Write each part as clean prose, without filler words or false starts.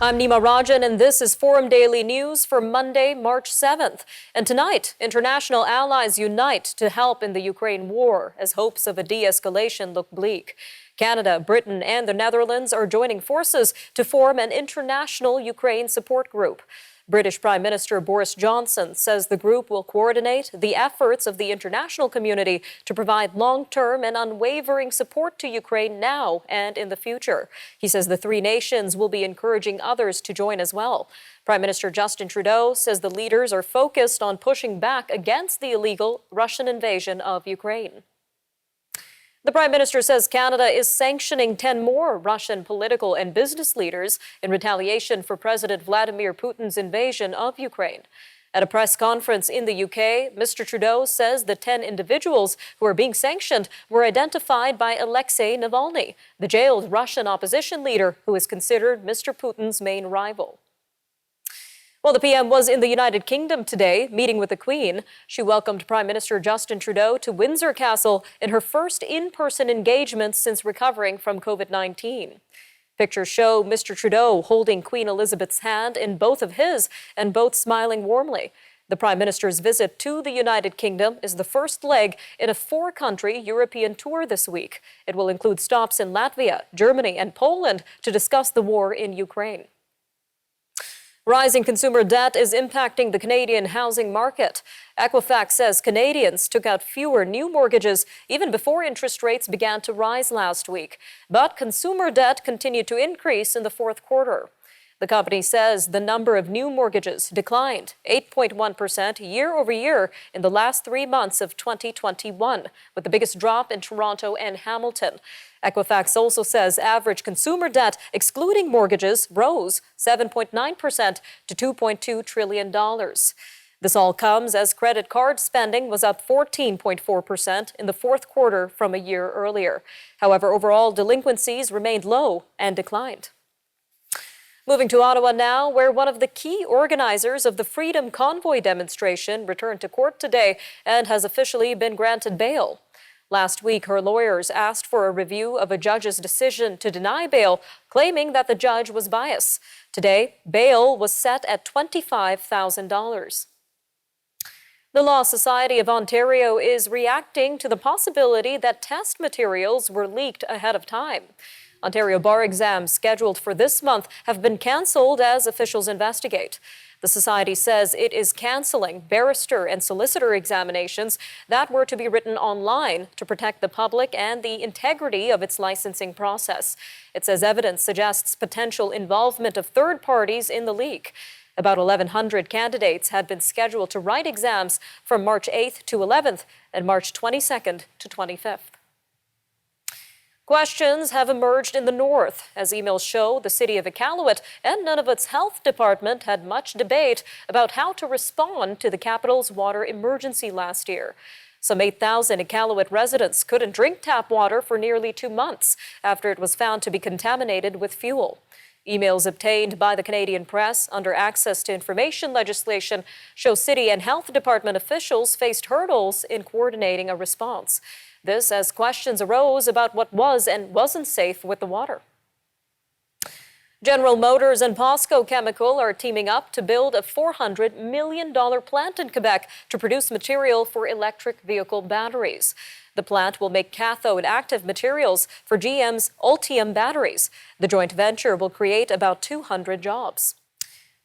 I'm Nima Rajan, and this is Forum Daily News for Monday, March 7th. And tonight, international allies unite to help in the Ukraine war as hopes of a de-escalation look bleak. Canada, Britain, and the Netherlands are joining forces to form an international Ukraine support group. British Prime Minister Boris Johnson says the group will coordinate the efforts of the international community to provide long-term and unwavering support to Ukraine now and in the future. He says the three nations will be encouraging others to join as well. Prime Minister Justin Trudeau says the leaders are focused on pushing back against the illegal Russian invasion of Ukraine. The Prime Minister says Canada is sanctioning 10 more Russian political and business leaders in retaliation for President Vladimir Putin's invasion of Ukraine. At a press conference in the UK, Mr. Trudeau says the 10 individuals who are being sanctioned were identified by Alexei Navalny, the jailed Russian opposition leader who is considered Mr. Putin's main rival. Well, the PM was in the United Kingdom today, meeting with the Queen. She welcomed Prime Minister Justin Trudeau to Windsor Castle in her first in-person engagement since recovering from COVID-19. Pictures show Mr. Trudeau holding Queen Elizabeth's hand in both of his and both smiling warmly. The Prime Minister's visit to the United Kingdom is the first leg in a four-country European tour this week. It will include stops in Latvia, Germany, and Poland to discuss the war in Ukraine. Rising consumer debt is impacting the Canadian housing market. Equifax says Canadians took out fewer new mortgages even before interest rates began to rise last week. But consumer debt continued to increase in the fourth quarter. The company says the number of new mortgages declined 8.1% year over year in the last 3 months of 2021, with the biggest drop in Toronto and Hamilton. Equifax also says average consumer debt, excluding mortgages, rose 7.9% to $2.2 trillion. This all comes as credit card spending was up 14.4% in the fourth quarter from a year earlier. However, overall delinquencies remained low and declined. Moving to Ottawa now, where one of the key organizers of the Freedom Convoy demonstration returned to court today and has officially been granted bail. Last week, her lawyers asked for a review of a judge's decision to deny bail, claiming that the judge was biased. Today, bail was set at $25,000. The Law Society of Ontario is reacting to the possibility that test materials were leaked ahead of time. Ontario bar exams scheduled for this month have been cancelled as officials investigate. The Society says it is cancelling barrister and solicitor examinations that were to be written online to protect the public and the integrity of its licensing process. It says evidence suggests potential involvement of third parties in the leak. About 1,100 candidates had been scheduled to write exams from March 8th to 11th and March 22nd to 25th. Questions have emerged in the north. As emails show, the city of Iqaluit and Nunavut's health department had much debate about how to respond to the capital's water emergency last year. Some 8,000 Iqaluit residents couldn't drink tap water for nearly 2 months after it was found to be contaminated with fuel. Emails obtained by the Canadian press under access to information legislation show city and health department officials faced hurdles in coordinating a response. This as questions arose about what was and wasn't safe with the water. General Motors and POSCO Chemical are teaming up to build a $400 million plant in Quebec to produce material for electric vehicle batteries. The plant will make cathode active materials for GM's Ultium batteries. The joint venture will create about 200 jobs.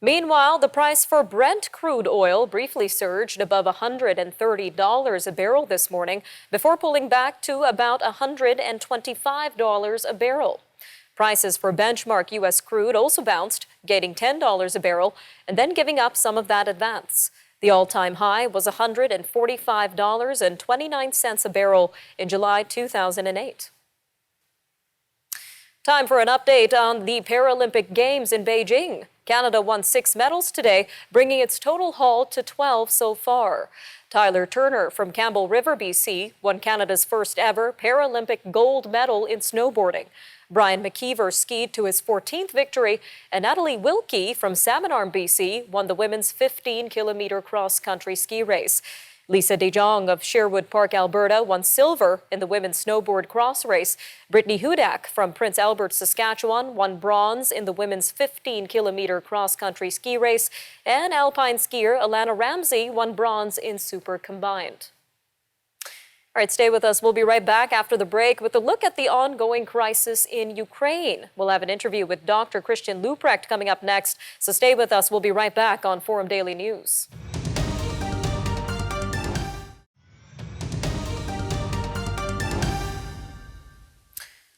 Meanwhile, the price for Brent crude oil briefly surged above $130 a barrel this morning before pulling back to about $125 a barrel. Prices for benchmark U.S. crude also bounced, gaining $10 a barrel and then giving up some of that advance. The all-time high was $145.29 a barrel in July 2008. Time for an update on the Paralympic Games in Beijing. Canada won 6 medals today, bringing its total haul to 12 so far. Tyler Turner from Campbell River, BC, won Canada's first ever Paralympic gold medal in snowboarding. Brian McKeever skied to his 14th victory, and Natalie Wilkie from Salmon Arm, BC, won the women's 15-kilometer cross-country ski race. Lisa De Jong of Sherwood Park, Alberta, won silver in the women's snowboard cross race. Brittany Hudak from Prince Albert, Saskatchewan, won bronze in the women's 15-kilometer cross-country ski race. And alpine skier Alana Ramsey won bronze in super combined. All right, stay with us. We'll be right back after the break with a look at the ongoing crisis in Ukraine. We'll have an interview with Dr. Christian Leuprecht coming up next. So stay with us. We'll be right back on Forum Daily News.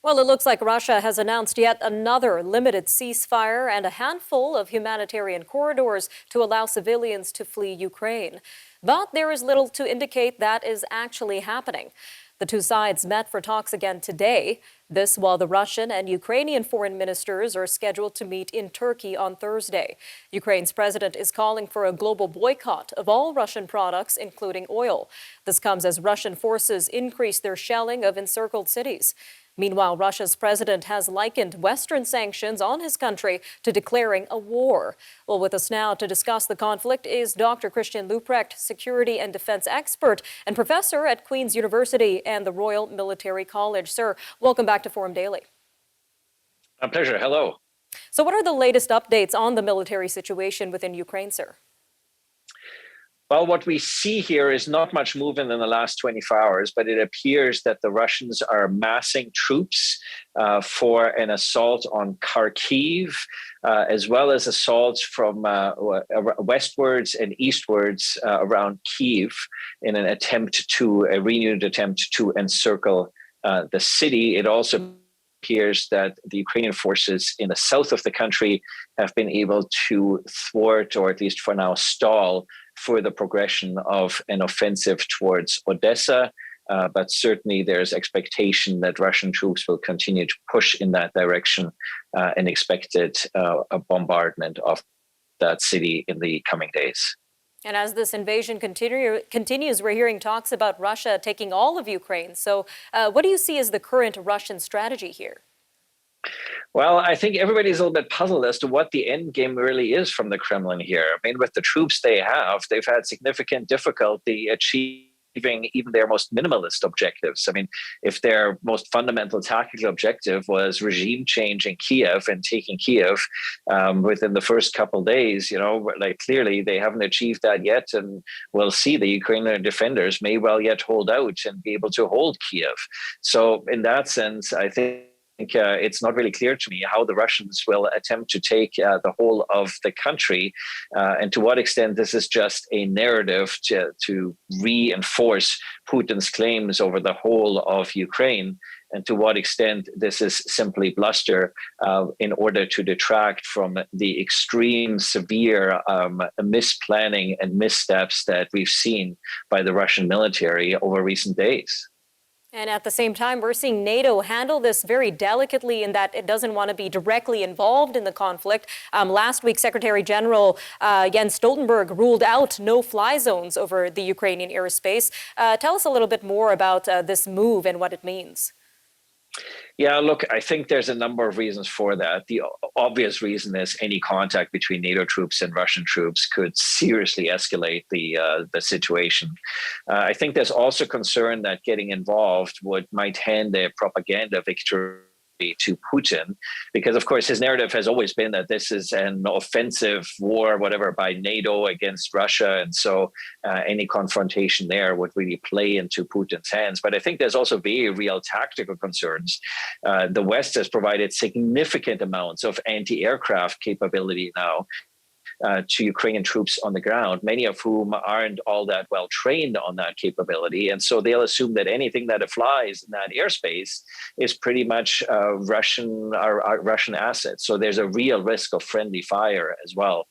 Well, it looks like Russia has announced yet another limited ceasefire and a handful of humanitarian corridors to allow civilians to flee Ukraine. But there is little to indicate that is actually happening. The two sides met for talks again today. This while the Russian and Ukrainian foreign ministers are scheduled to meet in Turkey on Thursday. Ukraine's president is calling for a global boycott of all Russian products, including oil. This comes as Russian forces increase their shelling of encircled cities. Meanwhile, Russia's president has likened Western sanctions on his country to declaring a war. Well, with us now to discuss the conflict is Dr. Christian Leuprecht, security and defense expert and professor at Queen's University and the Royal Military College. Sir, welcome back to Forum Daily. A pleasure. Hello. So what are the latest updates on the military situation within Ukraine, sir? Well, what we see here is not much movement in the last 24 hours, but it appears that the Russians are massing troops for an assault on Kharkiv, as well as assaults from westwards and eastwards around Kyiv in an a renewed attempt to encircle the city. It also appears that the Ukrainian forces in the south of the country have been able to thwart, or at least for now stall, further progression of an offensive towards Odessa. But certainly there's expectation that Russian troops will continue to push in that direction and expected a bombardment of that city in the coming days. And as this invasion continues, we're hearing talks about Russia taking all of Ukraine. So what do you see as the current Russian strategy here? Well, I think everybody's a little bit puzzled as to what the end game really is from the Kremlin here. I mean, with the troops they have, they've had significant difficulty achieving even their most minimalist objectives. I mean, if their most fundamental tactical objective was regime change in Kiev and taking Kiev within the first couple of days, like clearly they haven't achieved that yet. And we'll see the Ukrainian defenders may well yet hold out and be able to hold Kiev. So in that sense, I think it's not really clear to me how the Russians will attempt to take the whole of the country and to what extent this is just a narrative to reinforce Putin's claims over the whole of Ukraine, and to what extent this is simply bluster in order to detract from the extreme severe misplanning and missteps that we've seen by the Russian military over recent days. And at the same time, we're seeing NATO handle this very delicately in that it doesn't want to be directly involved in the conflict. Last week, Secretary General Jens Stoltenberg ruled out no-fly zones over the Ukrainian airspace. Tell us a little bit more about this move and what it means. Yeah, look, I think there's a number of reasons for that. The obvious reason is any contact between NATO troops and Russian troops could seriously escalate the situation. I think there's also concern that getting involved might hand a propaganda victory to Putin, because of course his narrative has always been that this is an offensive war, whatever, by NATO against Russia, and so any confrontation there would really play into Putin's hands. But I think there's also very real tactical concerns. The West has provided significant amounts of anti-aircraft capability now to Ukrainian troops on the ground, many of whom aren't all that well trained on that capability. And so they'll assume that anything that flies in that airspace is pretty much Russian assets. So there's a real risk of friendly fire as well.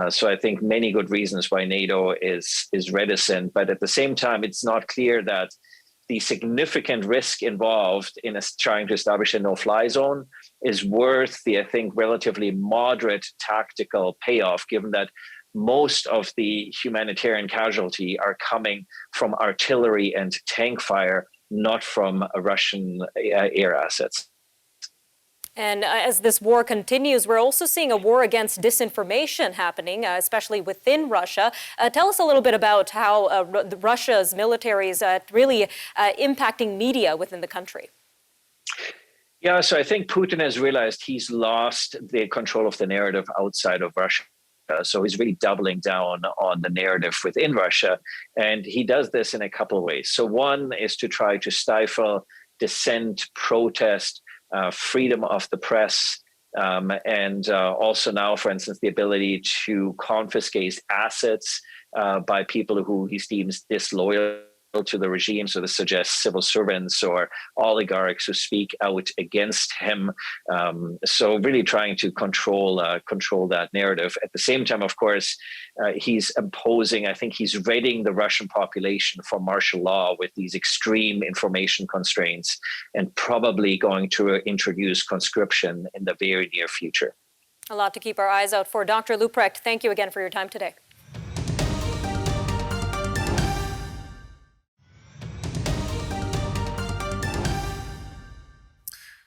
So I think many good reasons why NATO is reticent. But at the same time, it's not clear that the significant risk involved in trying to establish a no-fly zone is worth the, I think, relatively moderate tactical payoff, given that most of the humanitarian casualty are coming from artillery and tank fire, not from Russian air assets. And as this war continues, we're also seeing a war against disinformation happening, especially within Russia. Tell us a little bit about how Russia's military is really impacting media within the country. Yeah, so I think Putin has realized he's lost the control of the narrative outside of Russia. So he's really doubling down on the narrative within Russia. And he does this in a couple of ways. So one is to try to stifle dissent, protest, freedom of the press, and also now, for instance, the ability to confiscate assets by people who he deems disloyal to the regime. So this suggests civil servants or oligarchs who speak out against him. So really trying to control that narrative. At the same time, of course, he's imposing, I think he's readying the Russian population for martial law with these extreme information constraints, and probably going to introduce conscription in the very near future. A lot to keep our eyes out for. Dr. Leuprecht, thank you again for your time today.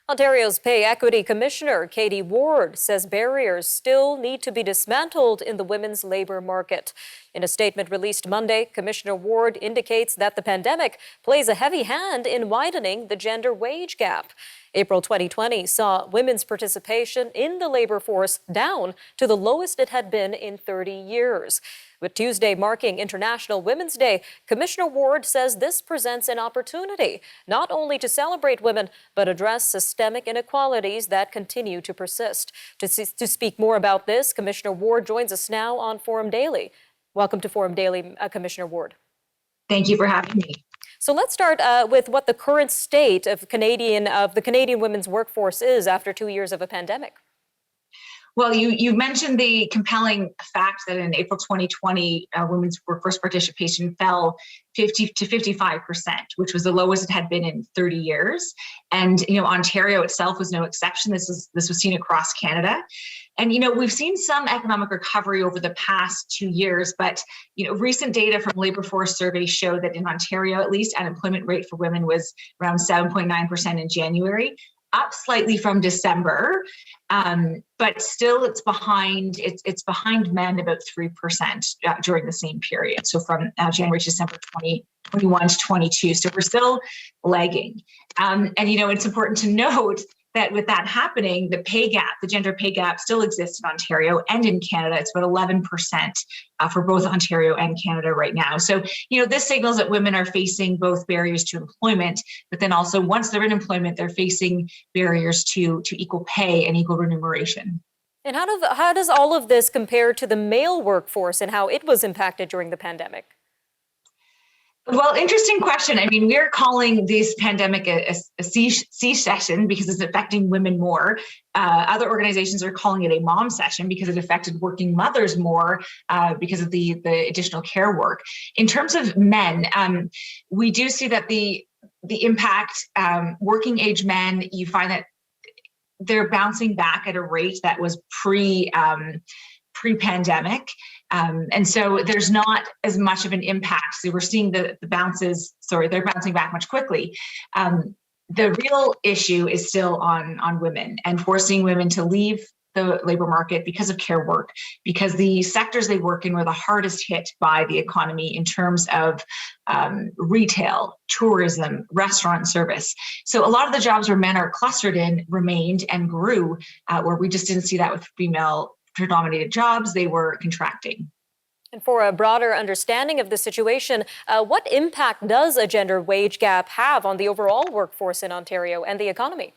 Ontario's Pay Equity Commissioner Katie Ward says barriers still need to be dismantled in the women's labor market. In a statement released Monday, Commissioner Ward indicates that the pandemic plays a heavy hand in widening the gender wage gap. April 2020 saw women's participation in the labor force down to the lowest it had been in 30 years. With Tuesday marking International Women's Day, Commissioner Ward says this presents an opportunity not only to celebrate women, but address systemic inequalities that continue to persist. To speak more about this, Commissioner Ward joins us now on Forum Daily. Welcome to Forum Daily, Commissioner Ward. Thank you for having me. So let's start with what the current state of the Canadian women's workforce is after 2 years of a pandemic. Well, you mentioned the compelling fact that in April 2020, women's workforce participation fell 50 to 55%, which was the lowest it had been in 30 years. And Ontario itself was no exception. This was seen across Canada. And we've seen some economic recovery over the past 2 years, but recent data from labor force surveys show that in Ontario, at least, unemployment rate for women was around 7.9% in January, up slightly from December, but still it's behind men about 3% during the same period. So from January to December 2021 to 22. So we're still lagging. And it's important to note that with that happening, the gender pay gap still exists in Ontario and in Canada. It's about 11% for both Ontario and Canada right now. So, this signals that women are facing both barriers to employment, but then also once they're in employment, they're facing barriers to equal pay and equal remuneration. And how does all of this compare to the male workforce and how it was impacted during the pandemic? Well, interesting question. I mean, we're calling this pandemic a C-session because it's affecting women more. Other organizations are calling it a mom session because it affected working mothers more because of the additional care work. In terms of men, we do see that the impact, working age men, you find that they're bouncing back at a rate that was pre-pandemic. And so there's not as much of an impact. So we're seeing they're bouncing back much quickly. The real issue is still on women and forcing women to leave the labor market because of care work, because the sectors they work in were the hardest hit by the economy in terms of retail, tourism, restaurant service. So a lot of the jobs where men are clustered in remained and grew, where we just didn't see that with female predominated jobs. They were contracting. And for a broader understanding of the situation, what impact does a gender wage gap have on the overall workforce in Ontario and the economy?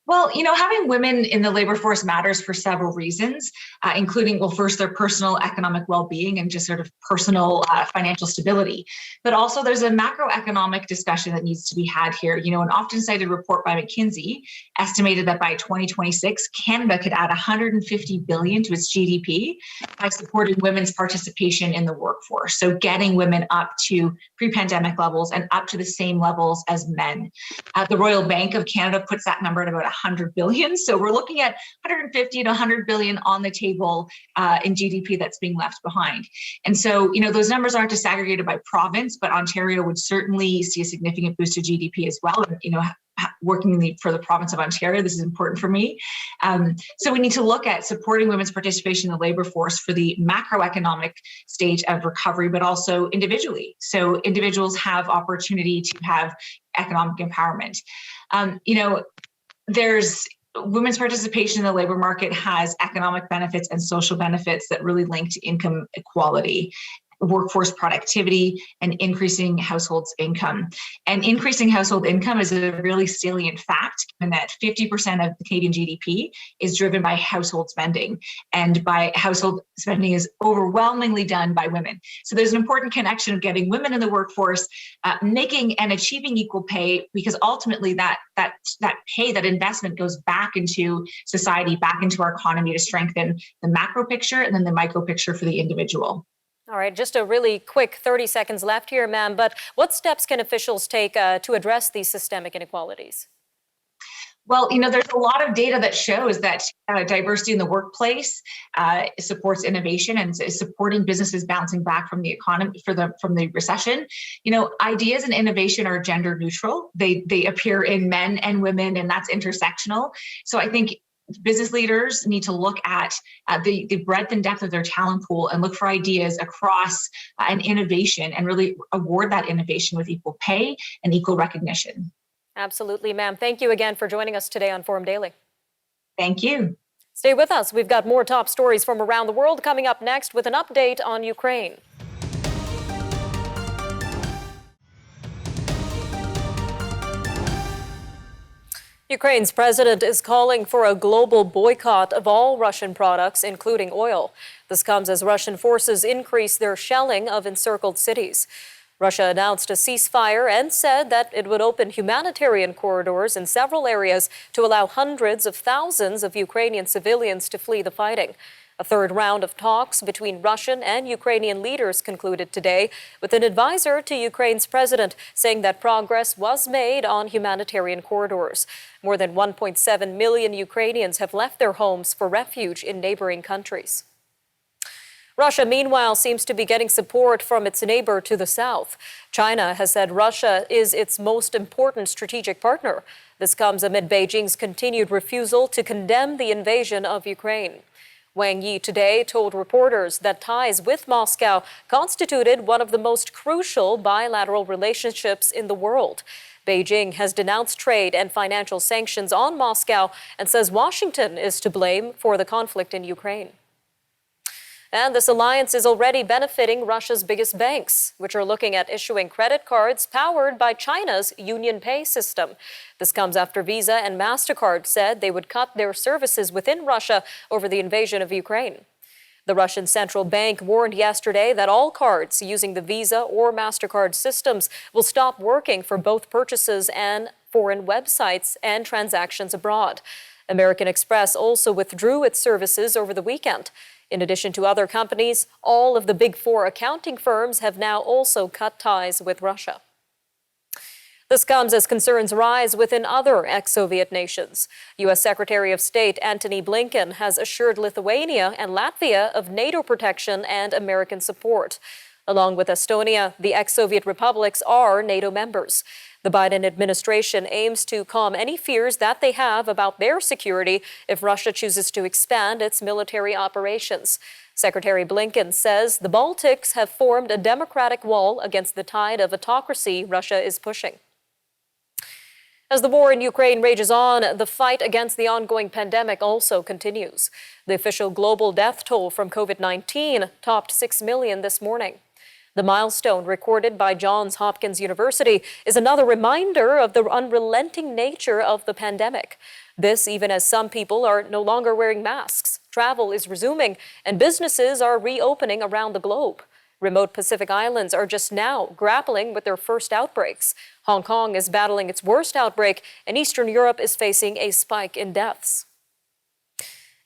Well, having women in the labor force matters for several reasons, including, well, first, their personal economic well-being and just sort of personal financial stability. But also there's a macroeconomic discussion that needs to be had here. An often cited report by McKinsey estimated that by 2026, Canada could add $150 billion to its GDP by supporting women's participation in the workforce. So getting women up to pre-pandemic levels and up to the same levels as men. The Royal Bank of Canada puts that number at about $100 billion. So we're looking at 150 to 100 billion on the table in GDP that's being left behind. And so, those numbers aren't disaggregated by province, but Ontario would certainly see a significant boost to GDP as well. And, working for the province of Ontario. This is important for me. So we need to look at supporting women's participation in the labor force for the macroeconomic stage of recovery, but also individually. So individuals have opportunity to have economic empowerment. There's women's participation in the labor market has economic benefits and social benefits that really link to income equality, workforce productivity, and increasing households' income. And increasing household income is a really salient fact, given that 50% of the Canadian GDP is driven by household spending, and by household spending is overwhelmingly done by women. So there's an important connection of getting women in the workforce, making and achieving equal pay, because ultimately that pay, that investment goes back into society, back into our economy to strengthen the macro picture and then the micro picture for the individual. All right, just a really quick 30 seconds left here, ma'am, but what steps can officials take to address these systemic inequalities? Well, there's a lot of data that shows that diversity in the workplace supports innovation and is supporting businesses bouncing back from the economy, from the recession. Ideas and innovation are gender neutral. They appear in men and women, and that's intersectional. So I think business leaders need to look at the breadth and depth of their talent pool and look for ideas across an innovation, and really award that innovation with equal pay and equal recognition. Absolutely, ma'am. Thank you again for joining us today on Forum Daily. Thank you. Stay with us. We've got more top stories from around the world coming up next with an update on Ukraine. Ukraine's president is calling for a global boycott of all Russian products, including oil. This comes as Russian forces increase their shelling of encircled cities. Russia announced a ceasefire and said that it would open humanitarian corridors in several areas to allow hundreds of thousands of Ukrainian civilians to flee the fighting. A third round of talks between Russian and Ukrainian leaders concluded today, with an advisor to Ukraine's president saying that progress was made on humanitarian corridors. More than 1.7 million Ukrainians have left their homes for refuge in neighboring countries. Russia, meanwhile, seems to be getting support from its neighbor to the south. China has said Russia is its most important strategic partner. This comes amid Beijing's continued refusal to condemn the invasion of Ukraine. Wang Yi today told reporters that ties with Moscow constituted one of the most crucial bilateral relationships in the world. Beijing has denounced trade and financial sanctions on Moscow and says Washington is to blame for the conflict in Ukraine. And this alliance is already benefiting Russia's biggest banks, which are looking at issuing credit cards powered by China's UnionPay system. This comes after Visa and MasterCard said they would cut their services within Russia over the invasion of Ukraine. The Russian central bank warned yesterday that all cards using the Visa or MasterCard systems will stop working for both purchases and foreign websites and transactions abroad. American Express also withdrew its services over the weekend. In addition to other companies, all of the big four accounting firms have now also cut ties with Russia. This comes as concerns rise within other ex-Soviet nations. U.S. Secretary of State Antony Blinken has assured Lithuania and Latvia of NATO protection and American support. Along with Estonia, the ex-Soviet republics are NATO members. The Biden administration aims to calm any fears that they have about their security if Russia chooses to expand its military operations. Secretary Blinken says the Baltics have formed a democratic wall against the tide of autocracy Russia is pushing. As the war in Ukraine rages on, the fight against the ongoing pandemic also continues. The official global death toll from COVID-19 topped 6 million this morning. The milestone recorded by Johns Hopkins University is another reminder of the unrelenting nature of the pandemic. This even as some people are no longer wearing masks, travel is resuming, and businesses are reopening around the globe. Remote Pacific Islands are just now grappling with their first outbreaks. Hong Kong is battling its worst outbreak, and Eastern Europe is facing a spike in deaths.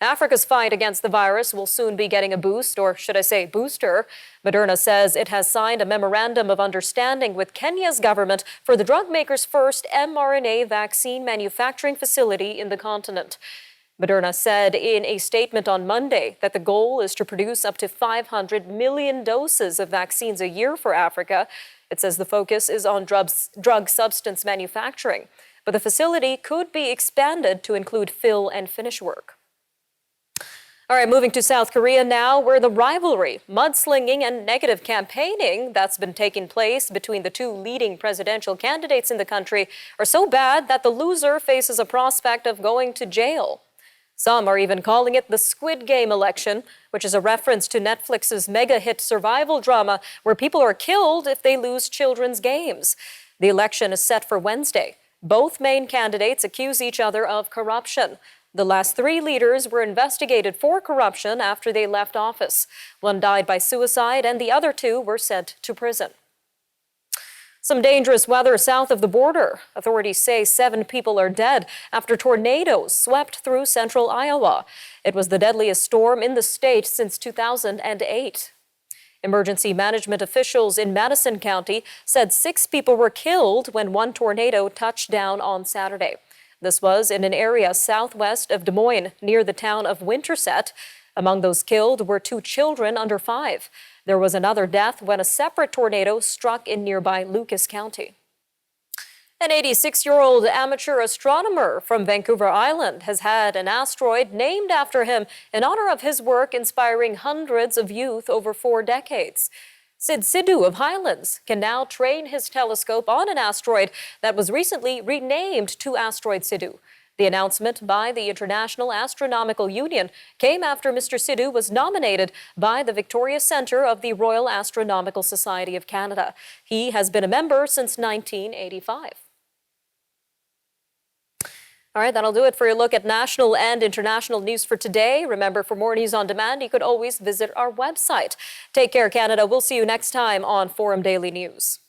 Africa's fight against the virus will soon be getting a boost, or should I say booster. Moderna says it has signed a memorandum of understanding with Kenya's government for the drug maker's first mRNA vaccine manufacturing facility in the continent. Moderna said in a statement on Monday that the goal is to produce up to 500 million doses of vaccines a year for Africa. It says the focus is on drug substance manufacturing. but the facility could be expanded to include fill and finish work. All right, moving to South Korea now, where the rivalry, mudslinging, and negative campaigning that's been taking place between the two leading presidential candidates in the country are so bad that the loser faces a prospect of going to jail. Some are even calling it the Squid Game election, which is a reference to Netflix's mega hit survival drama where people are killed if they lose children's games. The election is set for Wednesday. Both main candidates accuse each other of corruption. The last three leaders were investigated for corruption after they left office. One died by suicide and the other two were sent to prison. Some dangerous weather south of the border. Authorities say 7 people are dead after tornadoes swept through central Iowa. It was the deadliest storm in the state since 2008. Emergency management officials in Madison County said 6 people were killed when one tornado touched down on Saturday. This was in an area southwest of Des Moines, near the town of Winterset. Among those killed were 2 children under 5. There was another death when a separate tornado struck in nearby Lucas County. An 86-year-old amateur astronomer from Vancouver Island has had an asteroid named after him in honor of his work inspiring hundreds of youth over 4 decades. Sid Sidhu of Highlands can now train his telescope on an asteroid that was recently renamed to Asteroid Sidhu. The announcement by the International Astronomical Union came after Mr. Sidhu was nominated by the Victoria Centre of the Royal Astronomical Society of Canada. He has been a member since 1985. All right, that'll do it for your look at national and international news for today. Remember, for more news on demand, you could always visit our website. Take care, Canada. We'll see you next time on Forum Daily News.